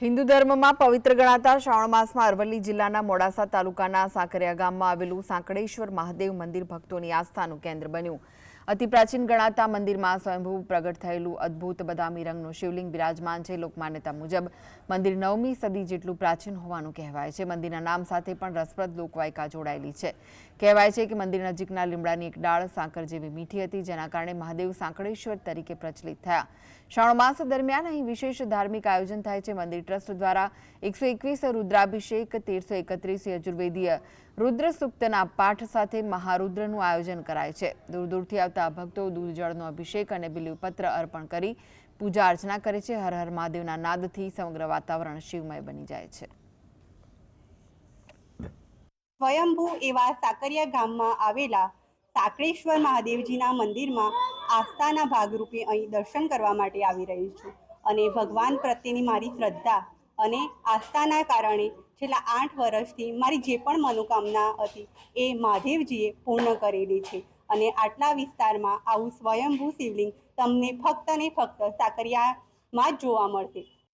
હિન્દુ ધર્મમાં પવિત્ર ગણાતા શ્રાવણ માસમાં અરવલ્લી જિલ્લાના મોડાસા તાલુકાના સાકરિયા ગામમાં આવેલું સાંકળેશ્વર મહાદેવ મંદિર ભક્તોની આસ્થાનું કેન્દ્ર બન્યું। અતિ પ્રાચીન ગણાતા મંદિરમાં સ્વયંભૂ પ્રગટ થયેલું અદ્ભુત બદામી રંગનું શિવલિંગ બિરાજમાન છે। લોકમાન્યતા મુજબ મંદિર 9મી સદી જેટલું પ્રાચીન હોવાનું કહેવાય છે। મંદિરના નામ સાથે પણ રસપ્રદ લોકવાયકા જોડાયેલી છે। કહેવાય છે કે મંદિર નજીકના લીમડાની એક ડાળ સાંકર જેવી મીઠી હતી, જેના કારણે મહાદેવ સાંકળેશ્વર તરીકે પ્રચલિત થયા। શ્રાવણ માસ દરમિયાન અહીં વિશેષ ધાર્મિક આયોજન થાય છે। મંદિર ટ્રસ્ટ દ્વારા 121 રુદ્રાભિષેક, 1331 યજુર્વેદીય રુદ્ર સૂક્તના પાઠ સાથે મહારુદ્રનું આયોજન કરાય છે। દૂર દૂરથી આવતા ભક્તો દૂધ જળનો અભિષેક અને બિલ્વપત્ર અર્પણ કરી પૂજા અર્ચના કરે છે। હર હર મહાદેવના નાદથી સમગ્ર વાતાવરણ શિવમય બની જાય છે। સ્વયંભૂ એવા સાકરિયા ગામમાં આવેલા સાંકળેશ્વર મહાદેવજીના મંદિરમાં આસ્થાના ભાગરૂપે અહીં દર્શન કરવા માટે આવી રહી છું અને ભગવાન પ્રત્યેની મારી શ્રદ્ધા અને આસ્થાના કારણે છેલ્લા 8 વર્ષથી મારી જે પણ મનોકામના હતી એ મહાદેવજીએ પૂર્ણ કરેલી છે। અને આટલા વિસ્તારમાં આવું સ્વયંભૂ શિવલિંગ તમને ફક્ત ને ફક્ત સાકરિયામાં જ જોવા મળશે।